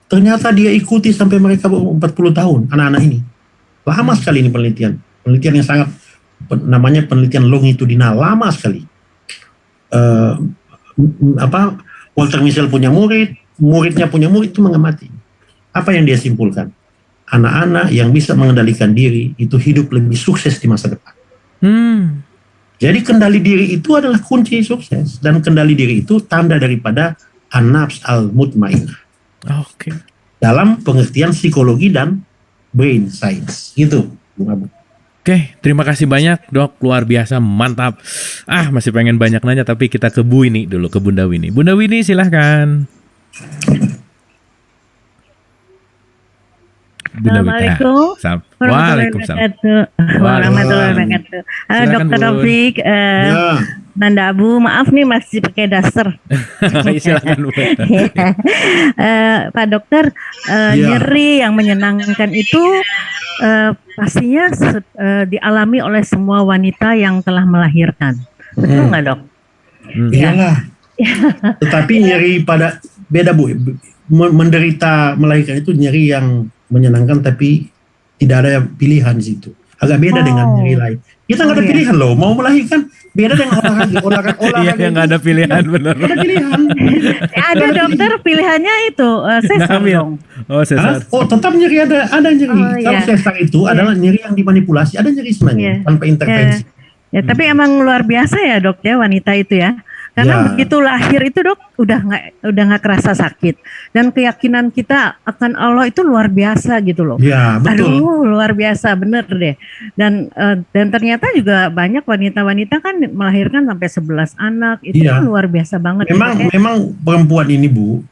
Ternyata dia ikuti sampai mereka 40 tahun, anak-anak ini. Lama sekali ini penelitian. Penelitian yang sangat, namanya penelitian longitudinal, lama sekali. Walter Mischel punya murid, muridnya punya murid itu mengamati. Apa yang dia simpulkan? Anak-anak yang bisa mengendalikan diri itu hidup lebih sukses di masa depan. Jadi kendali diri itu adalah kunci sukses, dan kendali diri itu tanda daripada an-nafs al-mutmainnah. Oke. Dalam pengertian psikologi dan brain science, gitu, Bung Abu. Oke, terima kasih banyak Dok, luar biasa, mantap. Masih pengen banyak nanya tapi kita ke Bu Winnie dulu, ke Bunda Winnie. Bunda Winnie silahkan. Assalamualaikum warahmatullahi wabarakatuh. Dokter Taufik, Nanda Abu, maaf nih masih pakai daster. Silakan Bu. Pak Dokter, nyeri yang menyenangkan itu pastinya dialami oleh semua wanita yang telah melahirkan. Betul nggak Dok? Iyalah. Tetapi nyeri pada beda Bu. Menderita melahirkan itu nyeri yang menyenangkan tapi tidak ada pilihan di situ. Agak beda dengan nyeri lain. Kita nggak ada pilihan loh. Mau melahirkan beda dengan olahraga. Iya, nggak ada pilihan, benar. Nggak ada pilihan. Ada dokter pilihannya itu sesar dong. Oh, sesar. Oh, tetap nyeri ada nyeri. Kalau sesar itu adalah nyeri yang dimanipulasi, ada nyeri sebenarnya tanpa intervensi. Ya, tapi emang luar biasa ya Dok ya, wanita itu ya. Karena begitu lahir itu Dok udah nggak kerasa sakit, dan keyakinan kita akan Allah itu luar biasa gitu loh. Ya, betul. Aduh, luar biasa bener deh. Dan ternyata juga banyak wanita-wanita kan melahirkan sampai 11 anak itu kan luar biasa banget. Memang perempuan ini Bu,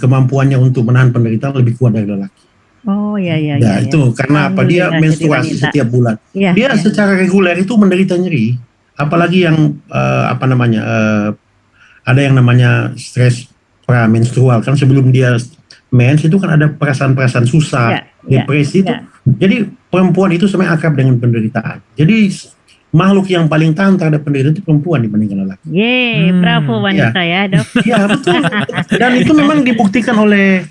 kemampuannya untuk menahan penderitaan lebih kuat dari lelaki. Oh iya. Itu karena apa? Dia menstruasi setiap bulan. Dia secara reguler itu menderita nyeri. Apalagi yang ada yang namanya stres pramenstrual, kan sebelum dia mens itu kan ada perasaan-perasaan susah, depresi itu. Jadi perempuan itu sebenarnya akrab dengan penderitaan. Jadi makhluk yang paling tahan terhadap penderitaan itu perempuan dibandingkan lelaki. Bravo wanita ya Dok. Iya betul. Dan itu memang dibuktikan oleh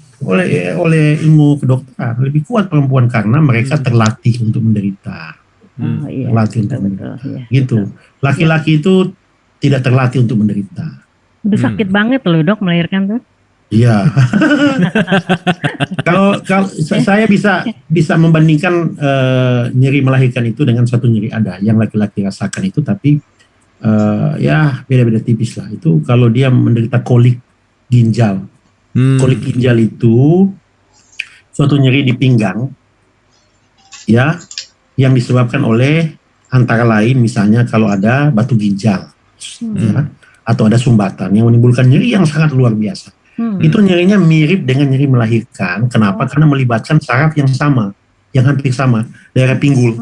ilmu kedokteran, lebih kuat perempuan karena mereka terlatih untuk menderita. Terlatih untuk menderita. Gitu. Laki-laki itu tidak terlatih untuk menderita. Udah sakit banget loh Dok melahirkan tuh. Iya. Kalau saya bisa membandingkan nyeri melahirkan itu dengan satu nyeri ada yang laki-laki rasakan itu, tapi ya beda-beda tipis lah. Itu kalau dia menderita kolik ginjal. Kolik ginjal itu suatu nyeri di pinggang, ya, yang disebabkan oleh antara lain misalnya kalau ada batu ginjal, ya, atau ada sumbatan yang menimbulkan nyeri yang sangat luar biasa. Itu nyerinya mirip dengan nyeri melahirkan. Kenapa? Karena melibatkan saraf yang sama, yang hampir sama, daerah pinggul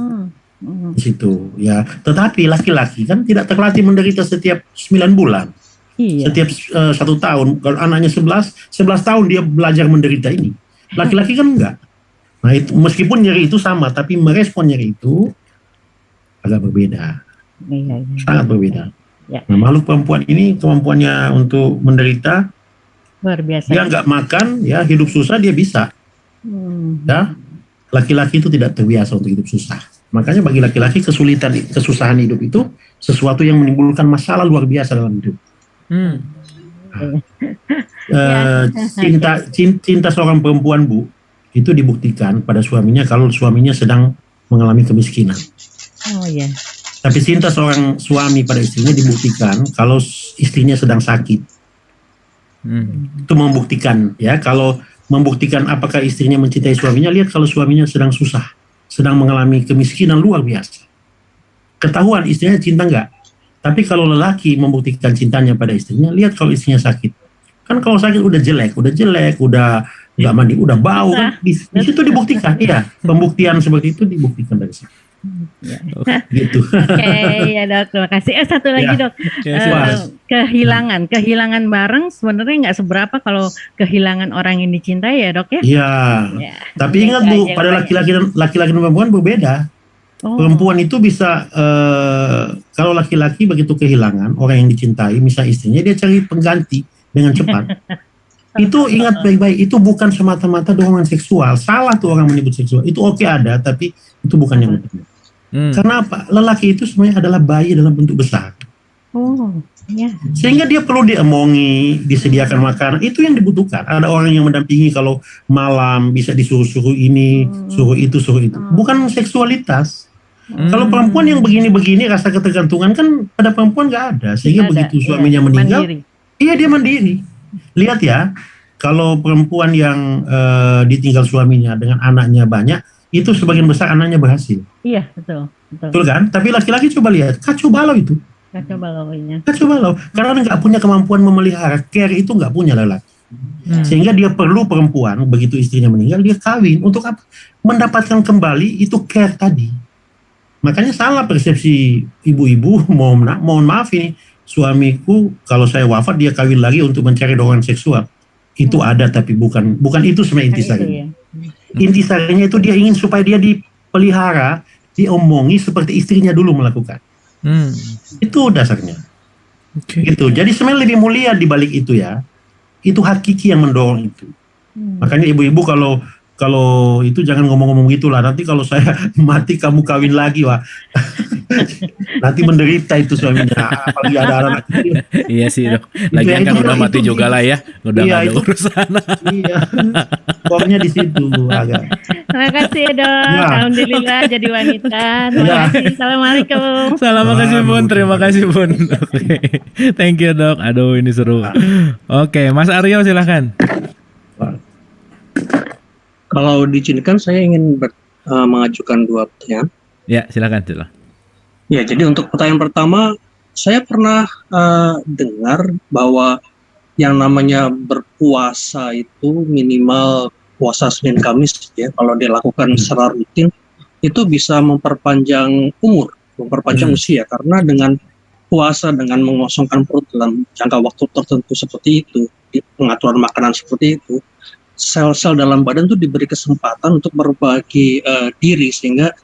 di situ. Ya, tetapi laki-laki kan tidak terlatih menderita setiap 9 bulan, setiap 1 tahun. Kalau anaknya 11 tahun dia belajar menderita ini. Laki-laki kan enggak. Nah itu meskipun nyeri itu sama, tapi merespon nyeri itu agak berbeda, sangat berbeda. Nah makhluk perempuan ini kemampuannya untuk menderita luar biasa. Dia nggak makan, ya hidup susah dia bisa. Ya, laki-laki itu tidak terbiasa untuk hidup susah. Makanya bagi laki-laki kesusahan hidup itu sesuatu yang menimbulkan masalah luar biasa dalam hidup. Cinta seorang perempuan Bu itu dibuktikan pada suaminya kalau suaminya sedang mengalami kemiskinan. Tapi cinta seorang suami pada istrinya dibuktikan kalau istrinya sedang sakit. Itu membuktikan, ya, kalau membuktikan apakah istrinya mencintai suaminya, lihat kalau suaminya sedang susah, sedang mengalami kemiskinan luar biasa. Ketahuan istrinya cinta enggak. Tapi kalau lelaki membuktikan cintanya pada istrinya, lihat kalau istrinya sakit. Kan kalau sakit udah jelek, udah nggak mandi, udah bau kan. Di situ dibuktikan, iya. Pembuktian seperti itu dibuktikan dari situ. Gitu. Ya Dok, terima kasih. Satu lagi Dok, kehilangan bareng sebenarnya nggak seberapa kalau kehilangan orang yang dicintai ya Dok ya. Iya. Tapi ingat Bu, pada laki-laki dan perempuan berbeda. Perempuan itu bisa kalau laki-laki begitu kehilangan orang yang dicintai, misalnya istrinya, dia cari pengganti dengan cepat. Itu ingat baik-baik, itu bukan semata-mata dorongan seksual. Salah tuh orang menyebut seksual. Itu oke ada, tapi itu bukan yang benar. Karena apa? Lelaki itu sebenarnya adalah bayi dalam bentuk besar. Sehingga dia perlu diomongi, disediakan makanan. Itu yang dibutuhkan. Ada orang yang mendampingi kalau malam, bisa disuruh-suruh ini, suruh itu, suruh itu. Bukan seksualitas. Kalau perempuan yang begini-begini, rasa ketergantungan kan pada perempuan nggak ada. Sehingga begitu suaminya meninggal, iya dia mandiri. Lihat ya, kalau perempuan yang ditinggal suaminya dengan anaknya banyak, itu sebagian besar anaknya berhasil. Iya, betul. Betul kan? Tapi laki-laki coba lihat, kacau balau itu. Kacau balau. Karena nggak punya kemampuan memelihara, care itu nggak punya lelaki. Sehingga dia perlu perempuan, begitu istrinya meninggal, dia kawin. Untuk apa? Mendapatkan kembali itu care tadi. Makanya salah persepsi ibu-ibu, mohon maaf ini, suamiku kalau saya wafat dia kawin lagi untuk mencari dorongan seksual. Itu ada tapi bukan itu sebenarnya intisarinya. Intisarinya itu dia ingin supaya dia dipelihara, diomongi seperti istrinya dulu melakukan. Itu dasarnya. Gitu. Jadi sebenarnya lebih mulia di balik itu ya. Itu hakiki yang mendorong itu. Makanya ibu-ibu kalau itu jangan ngomong-ngomong gitulah. Nanti kalau saya mati kamu kawin lagi, wah. Nanti menderita itu suaminya. Apalagi ada anak kecil. Iya sih, Dok. Lagian kan udah mati juga lah ya. Udah nggak ada urusan. Iya. Pokoknya di situ agak. Terima kasih, Dok. Ya. Alhamdulillah jadi wanita. Terima kasih. Assalamualaikum. Terima kasih, Bun. Terima kasih, Bun. Oke. Thank you, Dok. Aduh, ini seru. Oke, Mas Aryo silahkan. Kalau diizinkan saya ingin mengajukan 2 pertanyaan. Ya, silakan. Ya, jadi untuk pertanyaan pertama, saya pernah dengar bahwa yang namanya berpuasa itu minimal puasa Senin Kamis ya, kalau dilakukan secara rutin itu bisa memperpanjang umur, memperpanjang usia, karena dengan puasa, dengan mengosongkan perut dalam jangka waktu tertentu seperti itu, di pengaturan makanan seperti itu, sel-sel dalam badan itu diberi kesempatan untuk berbagi diri, sehingga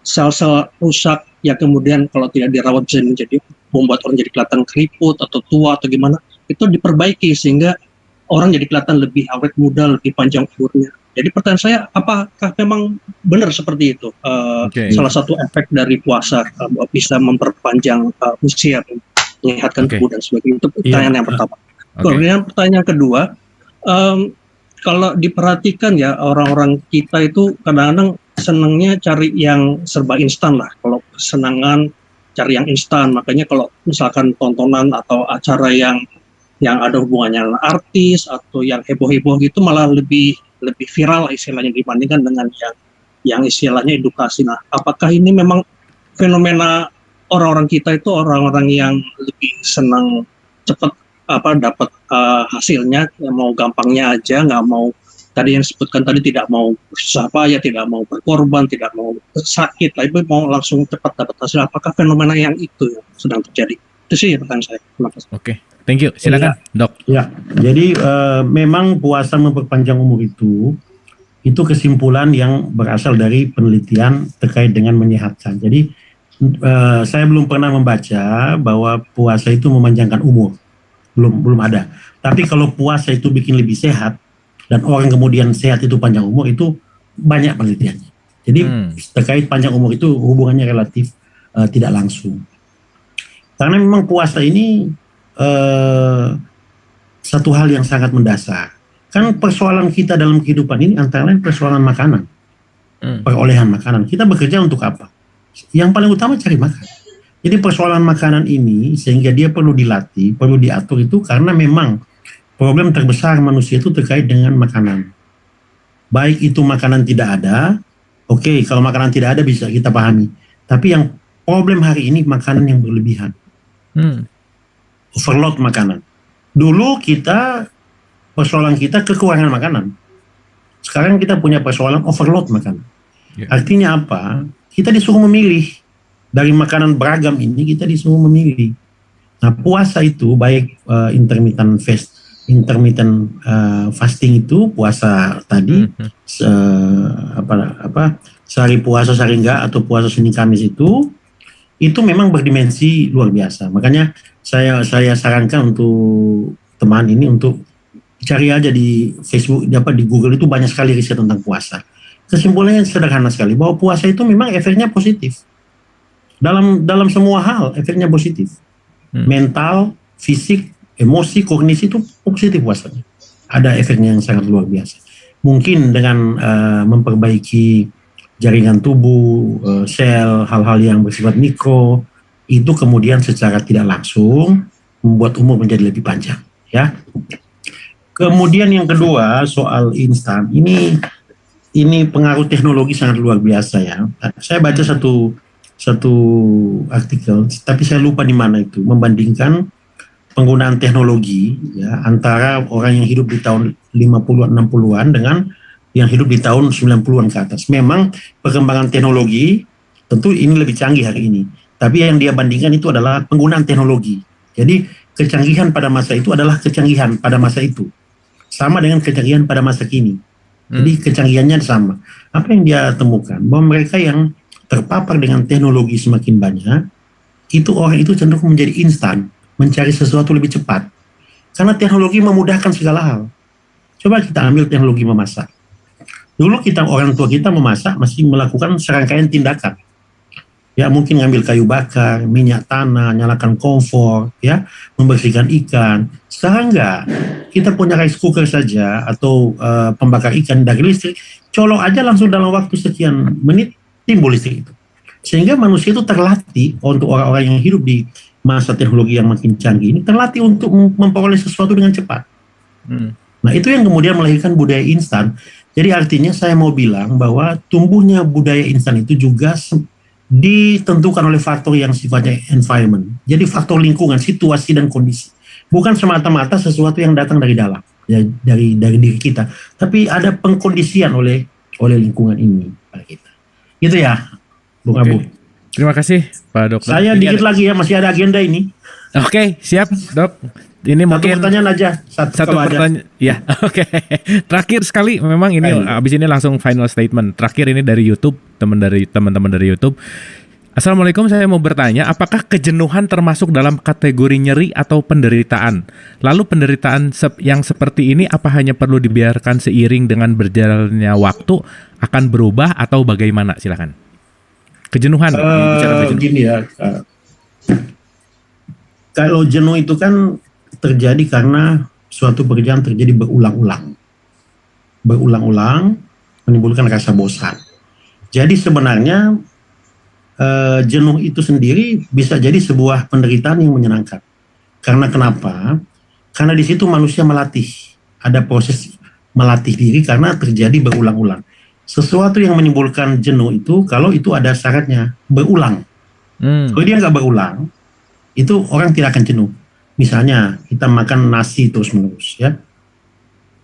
sel-sel rusak yang kemudian kalau tidak dirawat bisa menjadi membuat orang jadi kelihatan keriput atau tua atau gimana, itu diperbaiki sehingga orang jadi kelihatan lebih awet muda, lebih panjang umurnya. Jadi pertanyaan saya, apakah memang benar seperti itu? Salah satu efek dari puasa bisa memperpanjang usia, menyehatkan tubuh dan sebagainya. Itu pertanyaan yang pertama. Kemudian pertanyaan kedua, kalau diperhatikan ya, orang-orang kita itu kadang-kadang senangnya cari yang serba instan lah. Kalau kesenangan cari yang instan, makanya kalau misalkan tontonan atau acara yang ada hubungannya dengan artis atau yang heboh-heboh gitu malah lebih viral istilahnya dibandingkan dengan yang istilahnya edukasi. Nah, apakah ini memang fenomena orang-orang kita itu orang-orang yang lebih senang cepat dapat hasilnya, mau gampangnya aja, nggak mau tadi yang disebutkan tadi, tidak mau susah payah, tidak mau berkorban, tidak mau sakit, tapi mau langsung cepat dapat hasil. Apakah fenomena yang itu yang sedang terjadi? Itu sih pertanyaan saya. Terima kasih. Oke, thank you. Silakan, Dok. Ya, jadi memang puasa memperpanjang umur itu kesimpulan yang berasal dari penelitian terkait dengan menyehatkan. Jadi saya belum pernah membaca bahwa puasa itu memanjangkan umur. Belum ada. Tapi kalau puasa itu bikin lebih sehat dan orang kemudian sehat itu panjang umur, itu banyak penelitiannya. Jadi terkait panjang umur itu hubungannya relatif tidak langsung. Karena memang puasa ini satu hal yang sangat mendasar. Kan persoalan kita dalam kehidupan ini antara lain persoalan makanan, perolehan makanan. Kita bekerja untuk apa? Yang paling utama cari makan. Jadi persoalan makanan ini sehingga dia perlu dilatih, perlu diatur itu karena memang problem terbesar manusia itu terkait dengan makanan. Baik itu makanan tidak ada, oke, kalau makanan tidak ada bisa kita pahami. Tapi yang problem hari ini makanan yang berlebihan. Overload makanan. Dulu persoalan kita kekurangan makanan. Sekarang kita punya persoalan overload makanan. Artinya apa? Kita disuruh memilih. Dari makanan beragam ini kita disuruh memilih. Nah, puasa itu baik intermittent fasting itu puasa tadi sehari puasa sehari enggak atau puasa Senin Kamis itu memang berdimensi luar biasa. Makanya saya sarankan untuk teman ini untuk cari aja di Facebook, di Google itu banyak sekali riset tentang puasa. Kesimpulannya sederhana sekali bahwa puasa itu memang efeknya positif. Dalam semua hal efeknya positif. Mental, fisik, emosi, kognisi itu positif puasanya. Ada efeknya yang sangat luar biasa. Mungkin dengan memperbaiki jaringan tubuh, sel, hal-hal yang bersifat mikro, itu kemudian secara tidak langsung membuat umur menjadi lebih panjang, ya. Kemudian yang kedua soal instan, ini pengaruh teknologi sangat luar biasa ya. Saya baca satu artikel, tapi saya lupa di mana itu, membandingkan penggunaan teknologi ya antara orang yang hidup di tahun 50-an 60-an dengan yang hidup di tahun 90-an ke atas. Memang perkembangan teknologi tentu ini lebih canggih hari ini. Tapi yang dia bandingkan itu adalah penggunaan teknologi. Jadi kecanggihan pada masa itu adalah kecanggihan pada masa itu. Sama dengan kecanggihan pada masa kini. Jadi kecanggihannya sama. Apa yang dia temukan? Bahwa mereka yang terpapar dengan teknologi semakin banyak, itu orang itu cenderung menjadi instan, mencari sesuatu lebih cepat. Karena teknologi memudahkan segala hal. Coba kita ambil teknologi memasak. Dulu orang tua kita memasak masih melakukan serangkaian tindakan. Ya mungkin ngambil kayu bakar, minyak tanah, nyalakan kompor, ya membersihkan ikan. Sekarang enggak. Kita punya rice cooker saja atau pembakar ikan dari listrik, colok aja langsung dalam waktu sekian menit timbul listrik itu. Sehingga manusia itu terlatih untuk orang-orang yang hidup di masa teknologi yang makin canggih ini terlatih untuk memperoleh sesuatu dengan cepat. Nah itu yang kemudian melahirkan budaya instan. Jadi artinya saya mau bilang bahwa tumbuhnya budaya instan itu juga ditentukan oleh faktor yang sifatnya environment. Jadi faktor lingkungan, situasi dan kondisi. Bukan semata-mata sesuatu yang datang dari dalam, ya, dari diri kita. Tapi ada pengkondisian oleh lingkungan ini pada kita. Gitu ya, Bung Abu. Terima kasih Pak Dokter. Saya dikit lagi ya, masih ada agenda ini. Oke, siap Dok. Ini satu mungkin pertanyaan aja. Satu pertanyaan. Ya, oke. Terakhir sekali, memang ini abis ini langsung final statement. Terakhir ini dari YouTube, teman-teman dari YouTube. Assalamualaikum, saya mau bertanya, apakah kejenuhan termasuk dalam kategori nyeri atau penderitaan? Lalu penderitaan yang seperti ini apa hanya perlu dibiarkan seiring dengan berjalannya waktu akan berubah atau bagaimana? Silakan. Kejenuhan. Gini ya, kalau jenuh itu kan terjadi karena suatu pekerjaan terjadi berulang-ulang menimbulkan rasa bosan. Jadi sebenarnya jenuh itu sendiri bisa jadi sebuah penderitaan yang menyenangkan. Karena kenapa? Karena di situ manusia melatih, ada proses melatih diri karena terjadi berulang-ulang. Sesuatu yang menimbulkan jenuh itu kalau itu ada syaratnya berulang. Kalau dia nggak berulang, itu orang tidak akan jenuh. Misalnya kita makan nasi terus-menerus ya.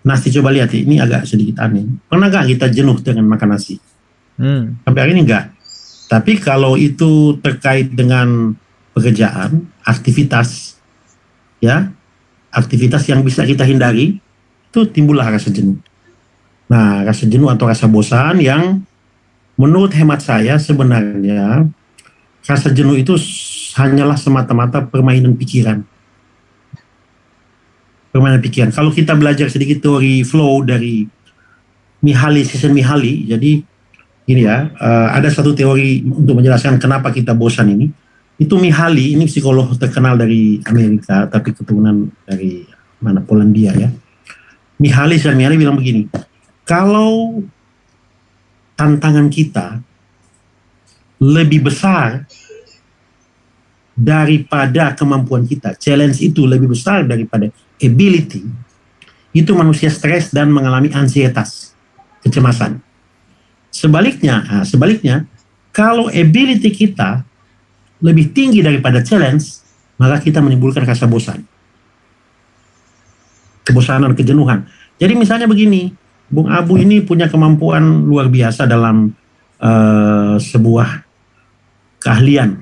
Nasi coba lihat ini agak sedikit aneh. Pernah nggak kita jenuh dengan makan nasi? Sampai hari ini enggak. Tapi kalau itu terkait dengan pekerjaan, aktivitas ya, aktivitas yang bisa kita hindari, itu timbullah rasa jenuh. Nah, rasa jenuh atau rasa bosan yang menurut hemat saya sebenarnya rasa jenuh itu hanyalah semata-mata permainan pikiran. Kalau kita belajar sedikit teori flow dari Csikszentmihalyi, jadi ini ya, ada satu teori untuk menjelaskan kenapa kita bosan ini. Itu Mihaly, ini psikolog terkenal dari Amerika, tapi keturunan dari Polandia ya. Mihaly bilang begini, kalau tantangan kita lebih besar daripada kemampuan kita, challenge itu lebih besar daripada ability, itu manusia stres dan mengalami ansietas, kecemasan. Sebaliknya, kalau ability kita lebih tinggi daripada challenge, maka kita menimbulkan rasa bosan, kebosanan, kejenuhan. Jadi misalnya begini, Bung Abu ini punya kemampuan luar biasa dalam sebuah keahlian,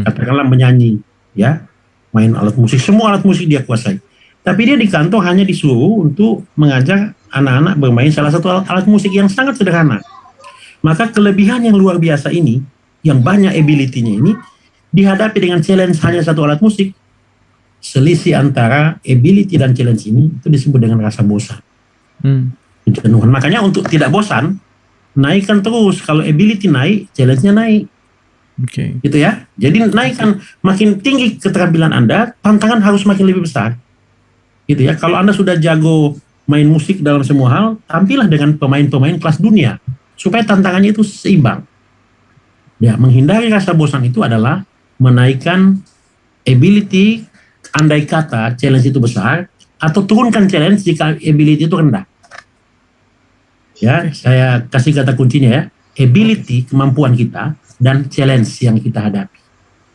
katakanlah menyanyi, ya, main alat musik, semua alat musik dia kuasai. Tapi dia di kantor hanya disuruh untuk mengajar anak-anak bermain salah satu alat musik yang sangat sederhana. Maka kelebihan yang luar biasa ini, yang banyak ability-nya ini, dihadapi dengan challenge hanya satu alat musik, selisih antara ability dan challenge ini itu disebut dengan rasa bosan. Kejenuhan. Makanya untuk tidak bosan, naikkan terus. Kalau ability naik, challenge-nya naik. Gitu ya. Jadi naikkan, makin tinggi keterampilan Anda, tantangan harus makin lebih besar. Gitu ya. Kalau Anda sudah jago main musik dalam semua hal, tampillah dengan pemain-pemain kelas dunia supaya tantangannya itu seimbang. Ya, menghindari rasa bosan itu adalah menaikkan ability, andai kata challenge itu besar, atau turunkan challenge jika ability itu rendah. Ya, saya kasih kata kuncinya ya, ability, kemampuan kita, dan challenge yang kita hadapi.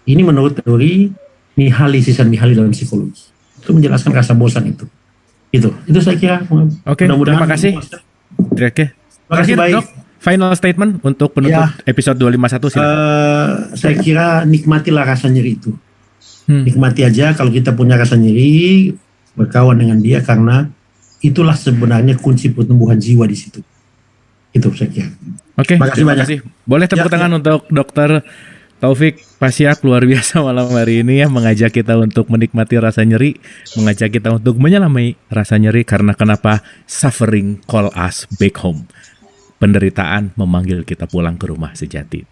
Ini menurut teori Mihaly Csikszentmihalyi dalam psikologi. Itu menjelaskan rasa bosan itu. Itu saya kira. Oke, terima kasih. Terima kasih, baik. Dok, final statement untuk penutup episode 251. Saya kira nikmatilah rasa nyeri itu. Nikmati aja kalau kita punya rasa nyeri, berkawan dengan dia, karena itulah sebenarnya kunci pertumbuhan jiwa di situ. Itu saya kira. Oke, terima kasih. Boleh tepuk tangan untuk Dr. Taufik Pasyak, luar biasa malam hari ini ya, mengajak kita untuk menikmati rasa nyeri, mengajak kita untuk menyelami rasa nyeri, karena kenapa? Suffering call us back home. Penderitaan memanggil kita pulang ke rumah sejati.